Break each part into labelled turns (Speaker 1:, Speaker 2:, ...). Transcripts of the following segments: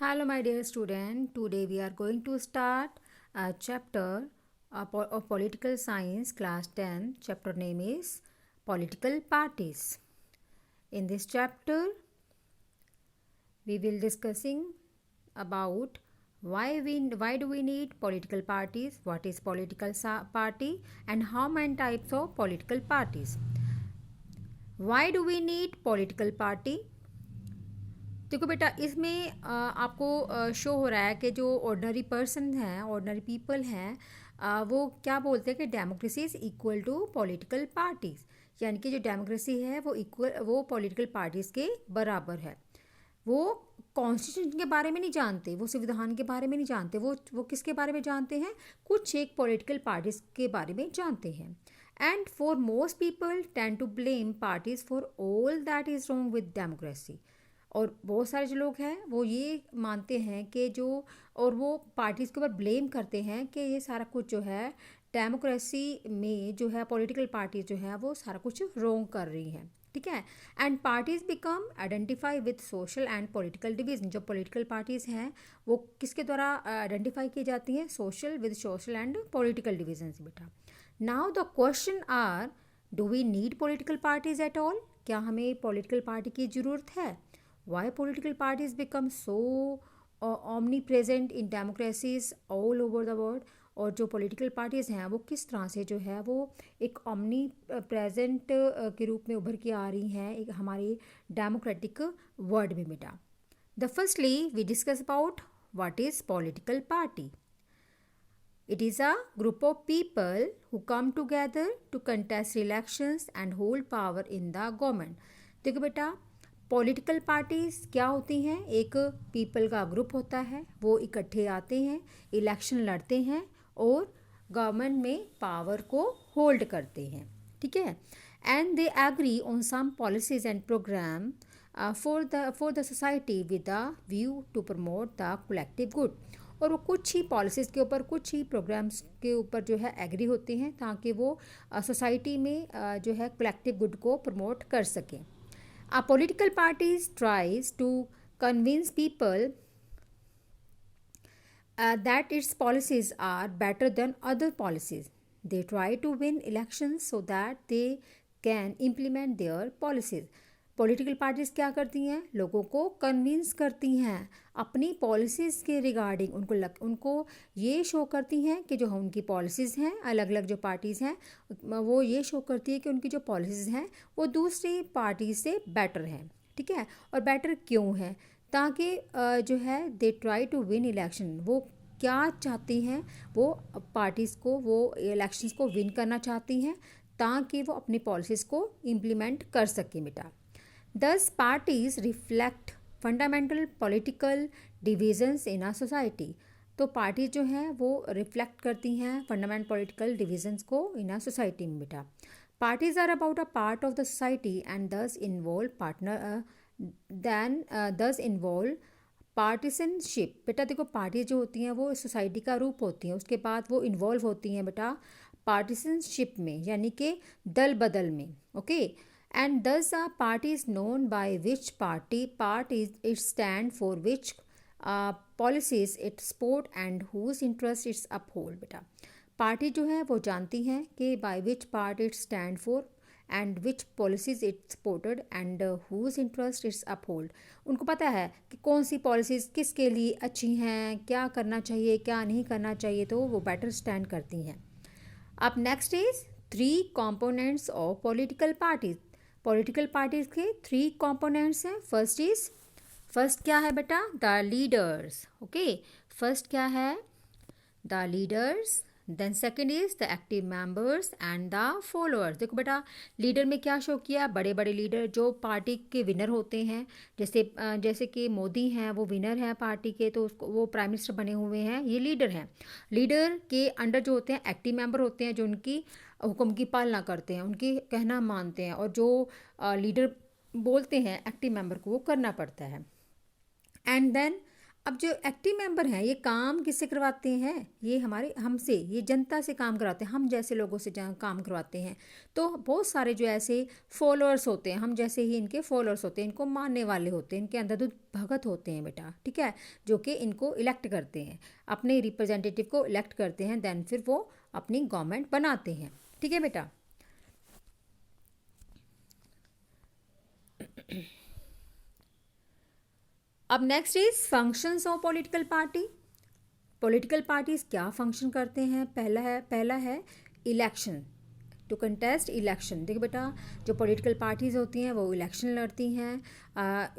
Speaker 1: Hello, my dear student. Today we are going to start a chapter of political science, class 10. Chapter name is Political Parties. In this chapter, we will discussing about why do we need political parties, what is political party, and how many types of political parties. Why do we need political party? देखो बेटा इसमें आपको show हो रहा है कि जो ordinary person हैं ऑर्डनरी पीपल हैं वो क्या बोलते हैं कि democracy is equal to political parties, यानी कि जो डेमोक्रेसी है वो पॉलिटिकल पार्टीज़ के बराबर है। वो कॉन्स्टिट्यूशन के बारे में नहीं जानते, वो संविधान के बारे में नहीं जानते, वो किसके बारे में जानते हैं, कुछ एक पॉलिटिकल पार्टीज़ के बारे में जानते हैं। And for most people tend to blame parties for all that is wrong with democracy. और बहुत सारे जो लोग हैं वो ये मानते हैं कि वो पार्टीज़ के ऊपर ब्लेम करते हैं कि ये सारा कुछ जो है डेमोक्रेसी में जो है पॉलिटिकल पार्टीज जो है वो सारा कुछ रॉन्ग कर रही हैं। ठीक है। And parties become identify with social and political division. जो पॉलिटिकल पार्टीज़ हैं वो किसके द्वारा आइडेंटिफाई की जाती हैं, सोशल एंड पॉलिटिकल डिवीजन से बेटा। Now the question are, do we need political parties at all? क्या हमें पॉलिटिकल पार्टी की ज़रूरत है? Why political parties become so omnipresent in democracies all over the world? और जो पॉलिटिकल पार्टीज़ हैं वो किस तरह से जो है वो एक omni प्रेजेंट के रूप में उभर के आ रही हैं एक हमारी डेमोक्रेटिक वर्ल्ड में बेटा। The firstly we discuss about what is political party. It is a group of people who come together to contest elections and hold power in the government। देखो बेटा पॉलिटिकल पार्टीज़ क्या होती हैं, एक people का group होता है, वो इकट्ठे आते हैं, इलेक्शन लड़ते हैं और गवर्नमेंट में पावर को होल्ड करते हैं। ठीक है। And they agree on some policies and programme for the society with the view to promote the collective good. और वो कुछ ही पॉलिसीज़ के ऊपर, कुछ ही प्रोग्राम्स के ऊपर जो है एग्री होते हैं ताकि वो सोसाइटी में जो है कलेक्टिव गुड को प्रमोट कर सकें। A political party tries to convince people that its policies are better than other policies. They try to win elections so that they can implement their policies. Political parties क्या करती हैं, लोगों को convince करती हैं अपनी पॉलिसीज़ के regarding. उनको ये शो करती हैं कि जो उनकी पॉलिसीज़ हैं, अलग अलग जो पार्टीज़ हैं वो ये शो करती है कि उनकी जो पॉलिसीज़ हैं वो दूसरी पार्टी से बेटर हैं। ठीक है। और बेटर क्यों है, ताकि जो है they try to win election. वो क्या चाहती हैं, वो पार्टीज़ को वो इलेक्शंस को विन करना चाहती हैं ताकि वो अपनी पॉलिसीज़ को इम्प्लीमेंट कर सकें बेटा। Thus, parties reflect fundamental political divisions in a society। तो पार्टी जो हैं वो रिफ्लेक्ट करती हैं फंडामेंटल पॉलिटिकल डिविजन्स को इन आ सोसाइटी में बेटा। Parties are about a part of the society and thus involve partisanship. बेटा देखो पार्टी जो होती हैं वो सोसाइटी का रूप होती हैं, उसके बाद वो इन्वॉल्व होती हैं बेटा पार्टिसनशिप में, यानी कि दल बदल में। Okay. And thus a party is known by which part is it stand for, which policies it support and whose interest it uphold बेटा। पार्टी जो है वो जानती हैं कि by which part it stand for and which policies it supported and whose interest it uphold। उनको पता है कि कौन सी पॉलिसीज़ किसके लिए अच्छी हैं, क्या करना चाहिए क्या नहीं करना चाहिए, तो वो बेटर स्टैंड करती हैं। अब next is 3 components of political parties. Political parties के 3 कंपोनेंट्स हैं। फर्स्ट क्या है बेटा, द लीडर्स। ओके, फर्स्ट क्या है, the leaders. Then second is the active members and the followers. देखो बेटा लीडर में क्या शो किया, बड़े बड़े लीडर जो पार्टी के विनर होते हैं, जैसे कि मोदी हैं वो विनर हैं पार्टी के, तो उसको वो प्राइम मिनिस्टर बने हुए हैं, ये लीडर हैं। लीडर के अंडर जो होते हैं एक्टिव मेंबर होते हैं जो उनकी हुक्म की पालना करते हैं, उनकी कहना मानते हैं, और जो लीडर बोलते हैं एक्टिव मेंबर को वो करना पड़ता है। एंड देन अब जो एक्टिव मेंबर हैं ये काम किससे करवाते हैं, ये हमारे हमसे, ये जनता से काम करवाते हैं, हम जैसे लोगों से काम करवाते हैं। तो बहुत सारे जो ऐसे फॉलोअर्स होते हैं, हम जैसे ही इनके फॉलोअर्स होते हैं, इनको मानने वाले होते हैं, इनके अंदर भगत होते हैं बेटा, ठीक है, जो कि इनको इलेक्ट करते हैं, अपने रिप्रेजेंटेटिव को इलेक्ट करते हैं, देन फिर वो अपनी गवर्नमेंट बनाते हैं, ठीक है बेटा। अब next is functions of political party. Political parties क्या फंक्शन करते हैं, पहला है इलेक्शन, टू कंटेस्ट इलेक्शन। देखो बेटा, जो पॉलिटिकल पार्टीज़ होती हैं वो इलेक्शन लड़ती हैं,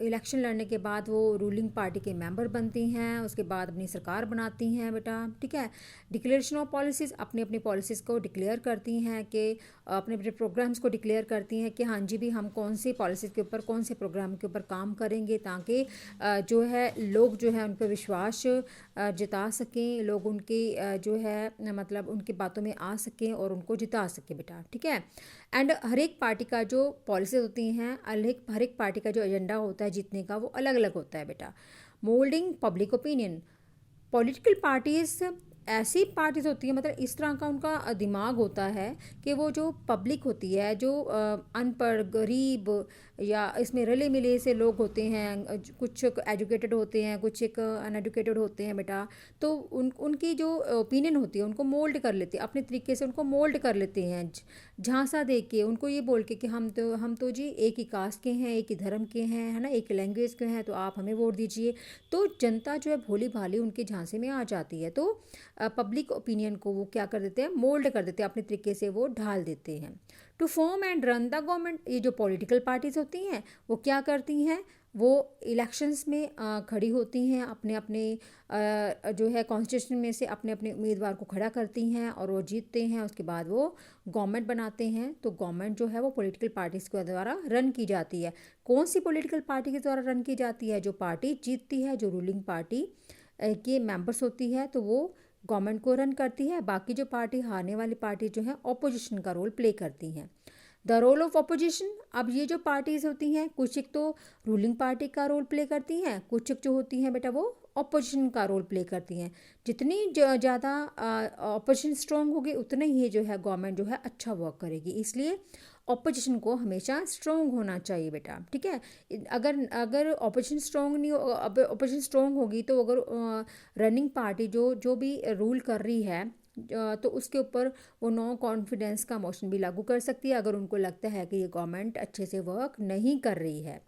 Speaker 1: इलेक्शन लड़ने के बाद वो रूलिंग पार्टी के मेंबर बनती हैं, उसके बाद अपनी सरकार बनाती हैं बेटा, ठीक है। डिक्लेरेशन ऑफ पॉलिसीज़, अपनी अपनी पॉलिसीज़ को डिक्लेयर करती हैं, कि अपने अपने प्रोग्राम्स को डिक्लेयर करती हैं कि हाँ जी भी हम कौन सी पॉलिसीज़ के ऊपर, कौन से प्रोग्राम के ऊपर काम करेंगे, ताकि जो है लोग जो है उन पर विश्वास जता सकें, लोग उनकी जो है मतलब उनकी बातों में आ सकें और उनको जिता सकें बेटा, ठीक है। एंड हर एक पार्टी का जो पॉलिसीज होती हैं, हर एक पार्टी का जो एजेंडा होता है जीतने का, वो अलग अलग होता है बेटा। Moulding public opinion, political parties ऐसी पार्टीज होती है, मतलब इस तरह का उनका दिमाग होता है कि वो जो पब्लिक होती है, जो अनपढ़ गरीब या इसमें रले मिले से लोग होते हैं, कुछ एजुकेटेड होते हैं, कुछ एक अनएजुकेटेड होते हैं बेटा, तो उनकी जो ओपिनियन होती है उनको मोल्ड कर लेते हैं, अपने तरीके से उनको मोल्ड कर लेते हैं, झांसा दे के, उनको ये बोल के कि हम तो जी एक ही कास्ट के हैं, एक ही धर्म के हैं, है ना, एक लैंग्वेज के हैं, तो आप हमें वोट दीजिए। तो जनता जो है भोली भाली उनके झांसे में आ जाती है, तो पब्लिक ओपिनियन को वो क्या कर देते हैं, मोल्ड कर देते हैं, अपने तरीके से वो ढाल देते हैं। To form and run the government, ये जो पॉलिटिकल पार्टीज होती हैं वो क्या करती हैं, वो इलेक्शंस में खड़ी होती हैं, अपने अपने जो है कॉन्स्टिट्यूशन में से अपने अपने उम्मीदवार को खड़ा करती हैं और वो जीतते हैं, उसके बाद वो गवर्नमेंट बनाते हैं। तो गवर्नमेंट जो है वो पॉलिटिकल पार्टीज़ के द्वारा रन की जाती है। कौन सी पॉलिटिकल पार्टी के द्वारा रन की जाती है, जो पार्टी जीतती है, जो रूलिंग पार्टी के मेंबर्स होती है, तो वो गवर्नमेंट को रन करती है। बाकी जो पार्टी, हारने वाली पार्टी जो है ऑपोजिशन का रोल प्ले करती हैं। द रोल ऑफ ऑपोजिशन, अब ये जो पार्टीज़ होती हैं, कुछ एक तो रूलिंग पार्टी का रोल प्ले करती हैं, कुछ एक जो होती हैं बेटा वो ऑपोजिशन का रोल प्ले करती हैं। जितनी ज़्यादा ऑपोजिशन स्ट्रॉन्ग होगी उतना ही जो है गवर्नमेंट जो है अच्छा वर्क करेगी, इसलिए ऑपोजिशन को हमेशा स्ट्रॉन्ग होना चाहिए बेटा, ठीक है। अगर अगर ऑपोजिशन स्ट्रॉन्ग नहीं हो, ऑपोजिशन स्ट्रॉन्ग होगी तो अगर रनिंग पार्टी जो भी रूल कर रही है तो उसके ऊपर वो नो कॉन्फिडेंस का मोशन भी लागू कर सकती है, अगर उनको लगता है कि ये गवर्नमेंट अच्छे से वर्क नहीं कर रही है।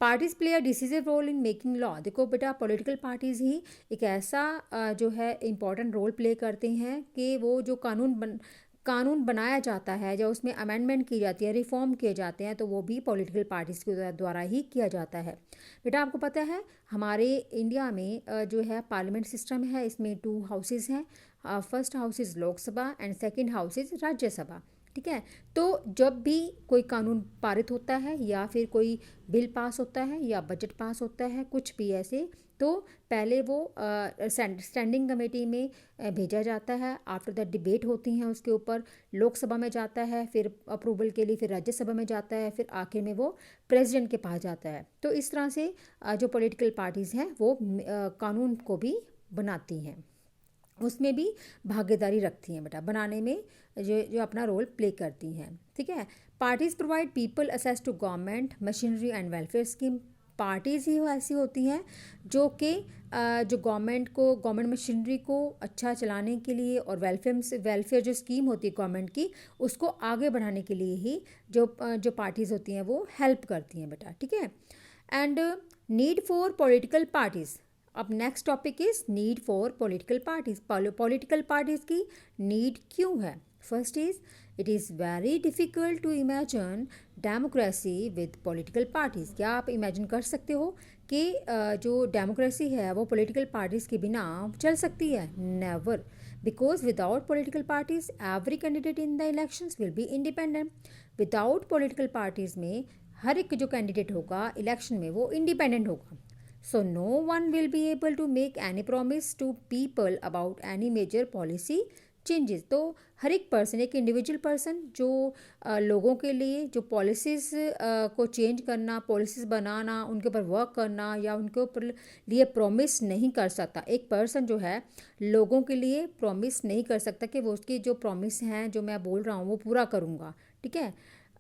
Speaker 1: Parties play a decisive role in making law, देखो बेटा पॉलिटिकल पार्टीज़ ही एक ऐसा जो है इम्पॉर्टेंट रोल प्ले करते हैं कि वो जो कानून बनाया जाता है, जब उसमें अमेंडमेंट की जाती है, रिफॉर्म किए जाते हैं, तो वो भी पॉलिटिकल पार्टीज़ के द्वारा ही किया जाता है। बेटा आपको पता है हमारे इंडिया में जो है पार्लियामेंट सिस्टम है, इसमें 2 हाउसेज़ हैं, first house is Lok Sabha and second house is Rajya Sabha, ठीक है। तो जब भी कोई कानून पारित होता है या फिर कोई बिल पास होता है या बजट पास होता है, कुछ भी ऐसे, तो पहले वो स्टैंडिंग कमेटी में भेजा जाता है, आफ्टर दैट डिबेट होती हैं उसके ऊपर, लोकसभा में जाता है, फिर अप्रूवल के लिए फिर राज्यसभा में जाता है, फिर आखिर में वो प्रेसिडेंट के पास जाता है। तो इस तरह से जो पॉलिटिकल पार्टीज़ हैं वो कानून को भी बनाती हैं, उसमें भी भागीदारी रखती हैं बेटा, बनाने में जो अपना रोल प्ले करती हैं, ठीक है। Parties provide people access to government machinery and welfare scheme, parties ही ऐसी होती हैं जो कि जो गवर्नमेंट मशीनरी को अच्छा चलाने के लिए और वेलफेयर जो स्कीम होती है गवर्नमेंट की, उसको आगे बढ़ाने के लिए ही जो पार्टीज़ होती हैं वो हेल्प करती हैं बेटा, ठीक है। And need for political parties, अब next topic is need for political parties. Political parties की नीड क्यों है? First is it is very difficult to imagine democracy with political parties. क्या आप इमेजिन कर सकते हो कि जो डेमोक्रेसी है वो पॉलिटिकल पार्टीज़ के बिना चल सकती है? Never, because without political parties every candidate in the elections will be independent. Without political parties में हर एक जो कैंडिडेट होगा इलेक्शन में वो इंडिपेंडेंट होगा। So no one will be able to make any promise to people about any major policy changes. तो हर एक person, एक इंडिविजुअल पर्सन जो लोगों के लिए जो पॉलिसीज़ को चेंज करना, पॉलिसीज़ बनाना, उनके ऊपर वर्क करना या उनके ऊपर लिए प्रॉमिस नहीं कर सकता। एक पर्सन जो है लोगों के लिए प्रॉमिस नहीं कर सकता कि वो उसकी जो प्रॉमिस हैं, जो मैं बोल रहा हूँ, वो पूरा करूँगा। ठीक है।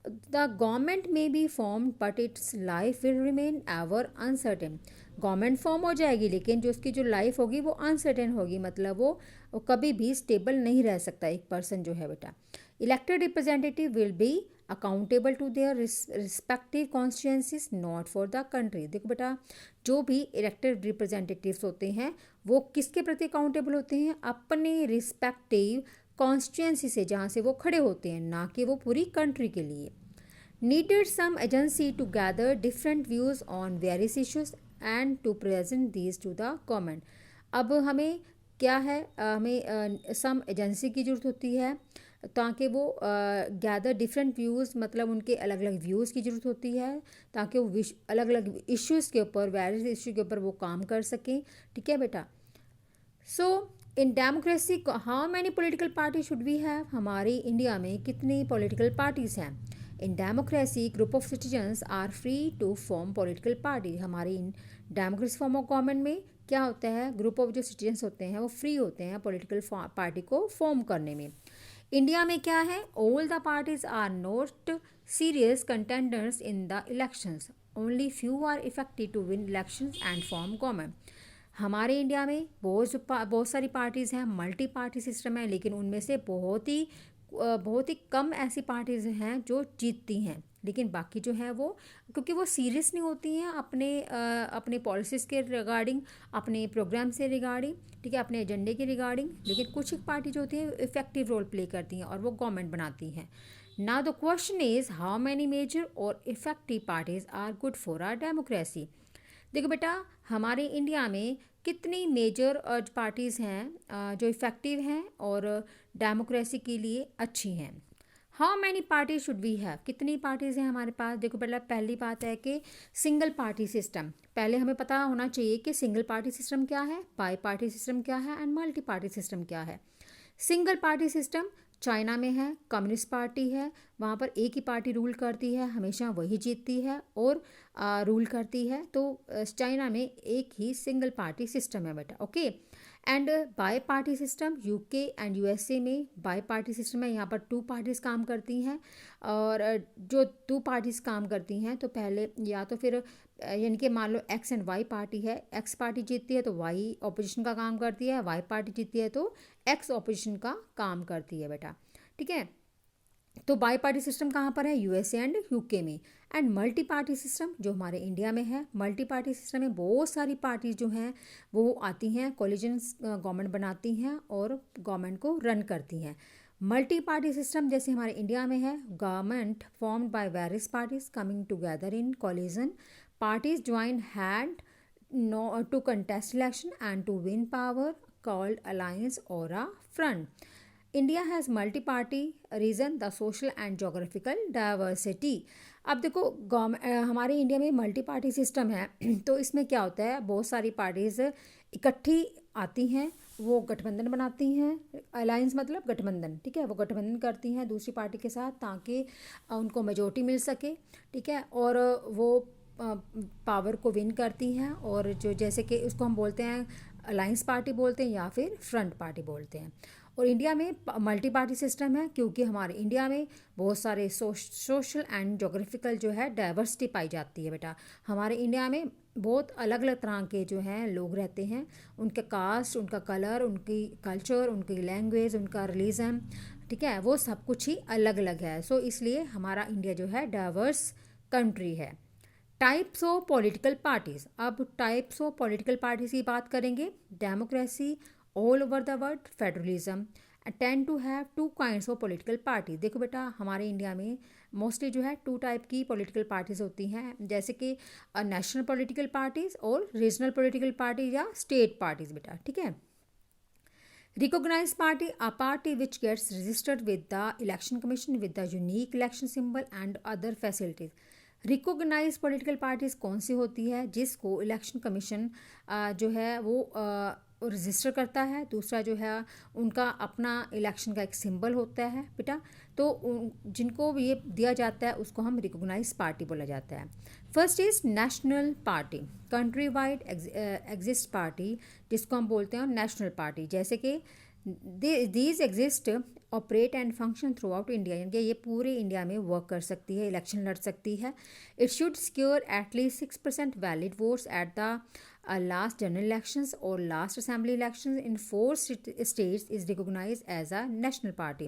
Speaker 1: The government may be form but its life will remain ever uncertain. Government form हो जाएगी लेकिन जो उसकी जो लाइफ होगी वो अनसर्टेन होगी, मतलब वो कभी भी स्टेबल नहीं रह सकता एक पर्सन जो है बेटा। Elected representative will be accountable to their respective constituencies, not for the country. देखो बेटा, जो भी इलेक्टेड रिप्रेजेंटेटिव्स होते हैं वो किसके प्रति अकाउंटेबल होते हैं? अपने रिस्पेक्टिव कॉन्स्टिट्यूंसी से, जहाँ से वो खड़े होते हैं, ना कि वो पूरी कंट्री के लिए। Needed some agency to gather different views on various issues and to present these to the government. अब हमें क्या है, हमें सम एजेंसी की ज़रूरत होती है ताकि वो गैदर डिफरेंट व्यूज़, मतलब उनके अलग अलग व्यूज़ की ज़रूरत होती है ताकि वो अलग अलग इश्यूज़ के ऊपर, वेरियस इशू के ऊपर वो काम कर सकें। ठीक है बेटा। So in democracy how many political party should we have? हमारी इंडिया में कितनी पॉलिटिकल पार्टीज़ हैं? In democracy group of citizens are free to form political party. हमारी in democracy form of government में क्या होता है, ग्रुप ऑफ जो सिटीजन्स होते हैं वो फ्री होते हैं पॉलिटिकल पार्टी को फॉर्म करने में। इंडिया में क्या है, all the parties are not serious contenders in the elections, only few are effective to win elections and form government. हमारे इंडिया में बहुत सारी पार्टीज़ हैं, मल्टी पार्टी सिस्टम है, लेकिन उनमें से बहुत ही कम ऐसी पार्टीज़ हैं जो जीतती हैं, लेकिन बाकी जो है वो, क्योंकि वो सीरियस नहीं होती हैं अपने पॉलिसीज़ के रिगार्डिंग, अपने प्रोग्राम से रिगार्डिंग, ठीक है, अपने एजेंडे के रिगार्डिंग। लेकिन कुछ एक पार्टी जो होती है इफेक्टिव रोल प्ले करती हैं और वो गवर्नमेंट बनाती हैं। Now the question is how many major और effective parties are good for our democracy. देखो बेटा, हमारे इंडिया में कितनी मेजर पार्टीज़ हैं जो इफ़ेक्टिव हैं और डेमोक्रेसी के लिए अच्छी हैं। How many party should we have? कितनी पार्टीज़ हैं हमारे पास? देखो बेटा, पहली बात है कि सिंगल पार्टी सिस्टम। पहले हमें पता होना चाहिए कि सिंगल पार्टी सिस्टम क्या है, बाई पार्टी सिस्टम क्या है एंड मल्टी पार्टी सिस्टम क्या है। सिंगल पार्टी सिस्टम चाइना में है, कम्युनिस्ट पार्टी है, वहाँ पर एक ही पार्टी रूल करती है, हमेशा वही जीतती है और रूल करती है। तो चाइना में एक ही सिंगल पार्टी सिस्टम है बेटा। Okay. And bi party system UK and USA में बाई पार्टी सिस्टम है, यहाँ पर टू पार्टीज़ काम करती हैं। और जो टू पार्टीज़ काम करती हैं तो पहले या तो फिर यानी कि मान लो एक्स एंड वाई पार्टी है, एक्स पार्टी जीतती है तो वाई ऑपोजिशन का काम करती है, वाई पार्टी जीतती है तो एक्स ऑपोजिशन का काम करती है बेटा। ठीक है। तो बाई पार्टी सिस्टम कहाँ पर है? यूएसए एंड यूके में। एंड मल्टी पार्टी सिस्टम जो हमारे इंडिया में है, मल्टी पार्टी सिस्टम में बहुत सारी पार्टीज जो हैं वो आती हैं, कोलिजन गवर्नमेंट बनाती हैं और गवर्नमेंट को रन करती हैं। मल्टी पार्टी सिस्टम जैसे हमारे इंडिया में है, government formed by various parties coming together in coalition, parties join hand to contest election and to win power called alliance or a front. India has multi-party reason the social and geographical diversity. अब देखो हमारे India में multi party system है तो इसमें क्या होता है, बहुत सारी पार्टीज इकट्ठी आती हैं, वो गठबंधन बनाती हैं, अलायंस मतलब गठबंधन, ठीक है, वो गठबंधन करती हैं दूसरी पार्टी के साथ ताकि उनको मेजोरिटी मिल सके, ठीक है, और वो पावर को विन करती हैं। और जो जैसे कि उसको हम बोलते हैं अलायंस पार्टी बोलते हैं या फिर फ्रंट पार्टी बोलते हैं। और इंडिया में मल्टी पार्टी सिस्टम है क्योंकि हमारे इंडिया में बहुत सारे सोशल एंड जोग्राफिकल जो है डाइवर्सिटी पाई जाती है बेटा। हमारे इंडिया में बहुत अलग अलग तरह के जो हैं लोग रहते हैं, उनके कास्ट, उनका कलर, उनकी कल्चर, उनकी लैंग्वेज, उनका रिलीजन, ठीक है, वो सब कुछ ही अलग अलग है। सो इसलिए हमारा इंडिया जो है डाइवर्स कंट्री है। Types of political parties. अब टाइप्स ऑफ पॉलिटिकल पार्टीज़ की बात करेंगे। Democracy all over the world, federalism tend to have two kinds of political party. देखो बेटा, हमारे इंडिया में मोस्टली जो है टू टाइप की पॉलिटिकल पार्टीज़ होती हैं, जैसे कि नेशनल पॉलिटिकल पार्टीज़ और रीजनल पॉलिटिकल पार्टी या स्टेट पार्टीज़ बेटा। ठीक है। Recognise party a party which gets registered with the election commission with the unique election symbol and other facilities. Recognise political parties कौन सी होती है? जिसको इलेक्शन कमीशन जो है वो रजिस्टर करता है। दूसरा जो है उनका अपना इलेक्शन का एक सिंबल होता है बेटा। तो जिनको भी ये दिया जाता है उसको हम रिकॉग्नाइज पार्टी बोला जाता है। First is national party, country wide exist party, जिसको हम बोलते हैं नेशनल पार्टी। जैसे कि these exist, operate and function through out India, यानी कि ये पूरे इंडिया में वर्क कर सकती है, इलेक्शन लड़ सकती है। It should secure at least 6% valid votes at the last general elections और last assembly elections in 4 states is recognise as a national party.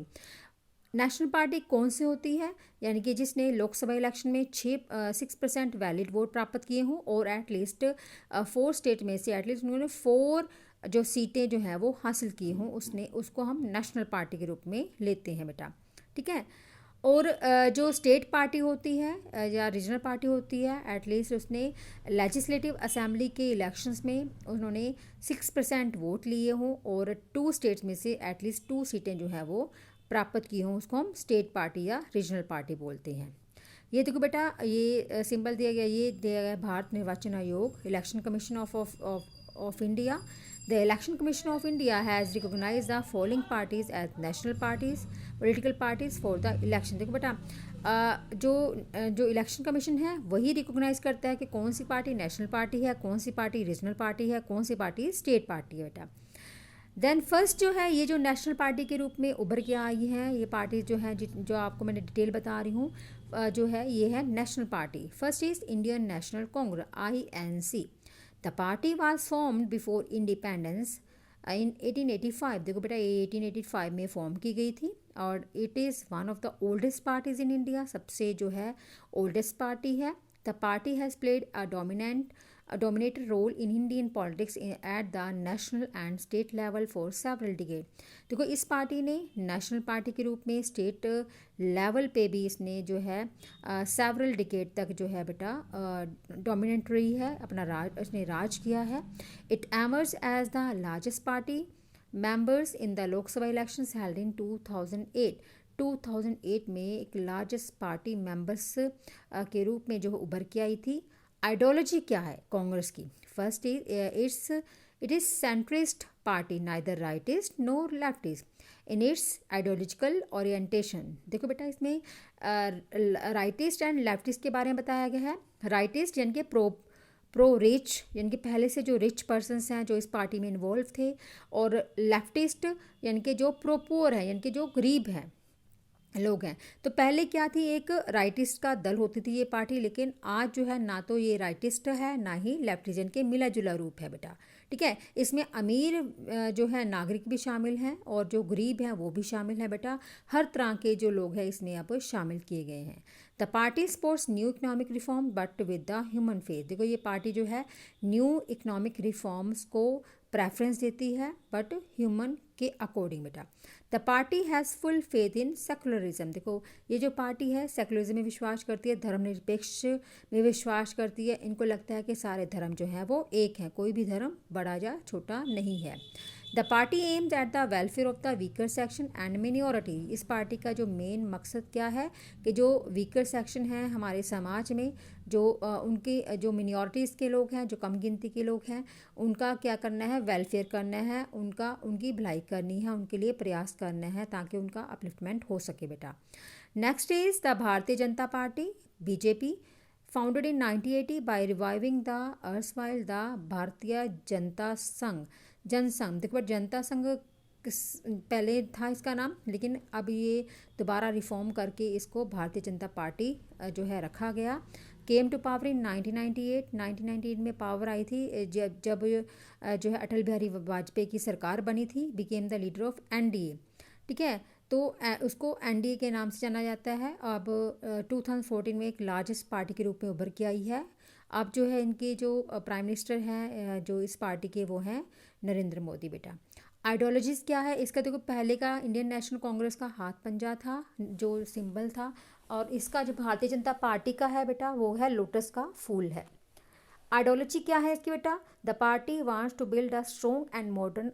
Speaker 1: National party कौन सी होती है? यानी कि जिसने लोकसभा इलेक्शन में 6% वैलिड वोट प्राप्त किए हों और एटलीस्ट 4 स्टेट में से एटलीस्ट उन्होंने 4 जो सीटें जो हैं वो हासिल की हों, उसको हम नेशनल पार्टी के रूप में लेते हैं बेटा। ठीक है। और जो स्टेट पार्टी होती है या रीजनल पार्टी होती है, एटलीस्ट उसने लेजिस्लेटिव असेंबली के इलेक्शंस में उन्होंने 6% वोट लिए हों और 2 स्टेट्स में से एटलीस्ट 2 सीटें जो है वो प्राप्त की हों, उसको हम स्टेट पार्टी या रीजनल पार्टी बोलते हैं। ये देखो बेटा, ये सिंबल दिया गया, ये दिया गया भारत निर्वाचन आयोग, election commission of India. The election commission of India has recognise the following parties as national parties, political parties for the election. देखो बेटा, जो इलेक्शन कमीशन है वही रिकॉग्नाइज करता है कि कौन सी पार्टी नेशनल पार्टी है, कौन सी पार्टी रीजनल पार्टी है, कौन सी पार्टी स्टेट पार्टी है बेटा। देन फर्स्ट जो है ये जो नेशनल पार्टी के रूप में उभर के आई है, ये पार्टी जो है जो आपको मैंने डिटेल बता रही हूँ, जो है ये है national party. First is Indian national Congress, INC। The party was formed before independence in 1885। देखो बेटा, ये 1885 में फॉर्म की गई थी और it is one of the oldest parties in India, सबसे जो है ओल्डेस्ट पार्टी है। The party has played a dominated role in Indian politics at the national and state level for several decades। देखो, इस पार्टी ने national party के रूप में स्टेट लेवल पे भी इसने जो है सेवरल डिकेड तक जो है बेटा डोमिनेट रही है, अपना इसने राज किया है। It emerge as the largest party members in the Lok Sabha elections held in 2008। 2008 में एक लार्जेस्ट पार्टी मेंबर्स के रूप में जो उभर के आई थी। आइडियोलॉजी क्या है कांग्रेस की? First it is centrist party, neither rightist NOR leftist in its ideological orientation. देखो बेटा, इसमें राइटिस्ट एंड लेफ्टिस्ट के बारे में बताया गया है। राइटिस्ट यानी कि प्रो रिच, यानी कि पहले से जो रिच पर्सनस हैं जो इस पार्टी में इन्वॉल्व थे, और लेफ्टिस्ट यानी कि जो प्रो पुअर है, यानी कि जो गरीब हैं लोग हैं। तो पहले क्या थी, एक राइटिस्ट का दल होती थी ये पार्टी, लेकिन आज जो है ना तो ये राइटिस्ट है ना ही लेफ्टिजन के मिला जुला रूप है बेटा। ठीक है। इसमें अमीर जो है नागरिक भी शामिल हैं और जो गरीब हैं वो भी शामिल हैं बेटा। हर तरह के जो लोग हैं इसमें अब शामिल किए गए हैं। The party supports new economic reform but with the human faith. देखो, ये पार्टी जो है न्यू इकोनॉमिक रिफॉर्म्स को प्रेफरेंस देती है बट ह्यूमन के अकॉर्डिंग बेटा। The party has full faith in secularism. देखो, ये जो पार्टी है सेकुलरिज्म में विश्वास करती है, धर्मनिरपेक्ष में विश्वास करती है। इनको लगता है कि सारे धर्म जो हैं वो एक हैं, कोई भी धर्म बड़ा या छोटा नहीं है। The party aims at the welfare of the weaker section and minority. इस पार्टी का जो मेन मकसद क्या है कि जो वीकर सेक्शन है हमारे समाज में, जो उनके जो मिनॉरिटीज़ के लोग हैं, जो कम गिनती के लोग हैं, उनका क्या करना है, वेलफेयर करना है, उनकी भलाई करनी है, उनके लिए प्रयास करना है ताकि उनका अपलिफ्टमेंट हो सके बेटा। Next is the Bharatiya Janata Party, BJP, founded in 1980 by reviving the erstwhile the Bharatiya Janata संघ, जनसंघ। देखो, जनता संघ पहले था इसका नाम, लेकिन अब ये दोबारा रिफॉर्म करके इसको भारतीय जनता पार्टी जो है रखा गया। Came to power in 1998। 1998 में पावर आई थी जब जो है अटल बिहारी वाजपेयी की सरकार बनी थी। Became the leader of NDA। ठीक है। तो उसको NDA के नाम से जाना जाता है। अब 2014 में एक लार्जेस्ट पार्टी के रूप में उभर के आई है। अब जो है इनके जो प्राइम मिनिस्टर हैं जो इस पार्टी के, वो हैं नरेंद्र मोदी बेटा। आइडियोलॉजीज़ क्या है इसका? देखो, पहले का इंडियन नेशनल कांग्रेस का हाथ पंजा था जो सिंबल था, और इसका जो भारतीय जनता पार्टी का है बेटा वो है लोटस का फूल है। आइडियोलॉजी क्या है इसकी बेटा? The party wants to build a strong and modern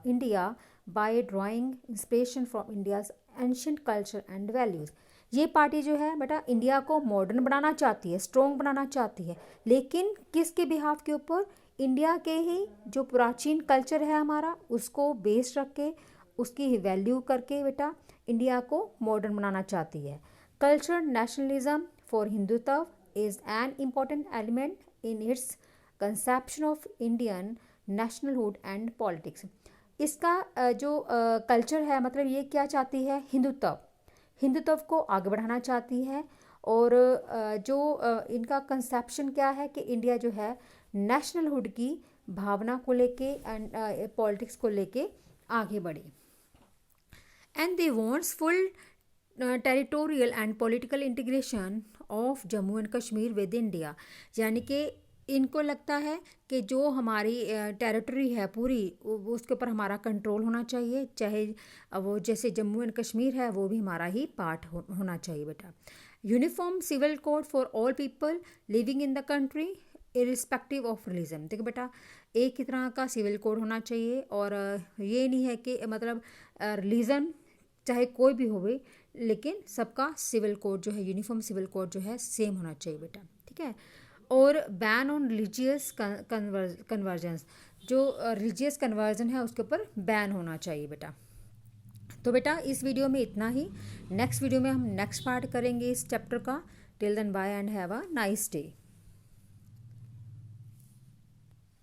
Speaker 1: India by drawing inspiration from India's ancient culture and values. ये पार्टी जो है बेटा इंडिया को मॉडर्न बनाना चाहती है, स्ट्रॉन्ग बनाना चाहती है, लेकिन किसके बिहाफ के ऊपर? इंडिया के ही जो प्राचीन कल्चर है हमारा उसको बेस रख के, उसकी वैल्यू करके बेटा इंडिया को मॉडर्न बनाना चाहती है। Culture nationalism for Hindutva is an important element in its conception of Indian nationhood and politics. इसका जो कल्चर है मतलब ये क्या चाहती है? हिंदुत्व को आगे बढ़ाना चाहती है। और जो इनका कंसेप्शन क्या है कि इंडिया जो है नेशनलहुड की भावना को लेके एंड पॉलिटिक्स को लेके आगे बढ़े। And they wants full territorial and political integration of Jammu and Kashmir with India. यानी कि इनको लगता है कि जो हमारी टेरिटरी है पूरी उसके ऊपर हमारा कंट्रोल होना चाहिए, चाहे वो जैसे जम्मू एंड कश्मीर है वो भी हमारा ही पार्ट होना चाहिए बेटा। Uniform civil code for all people living in the country irrespective of religion. देखो बेटा एक ही तरह का सिविल कोड होना चाहिए, और ये नहीं है कि मतलब रिलीजन चाहे कोई भी होवे लेकिन सबका सिविल कोड जो है, यूनिफॉर्म सिविल कोड जो है सेम होना चाहिए बेटा, ठीक है। और बैन ऑन रिलीजियस कन्वर्जन्स, जो रिलीजियस कन्वर्जन है उसके ऊपर बैन होना चाहिए बेटा। तो बेटा इस वीडियो में इतना ही। नेक्स्ट वीडियो में हम नेक्स्ट पार्ट करेंगे इस चैप्टर का। Till then bye and have a nice day.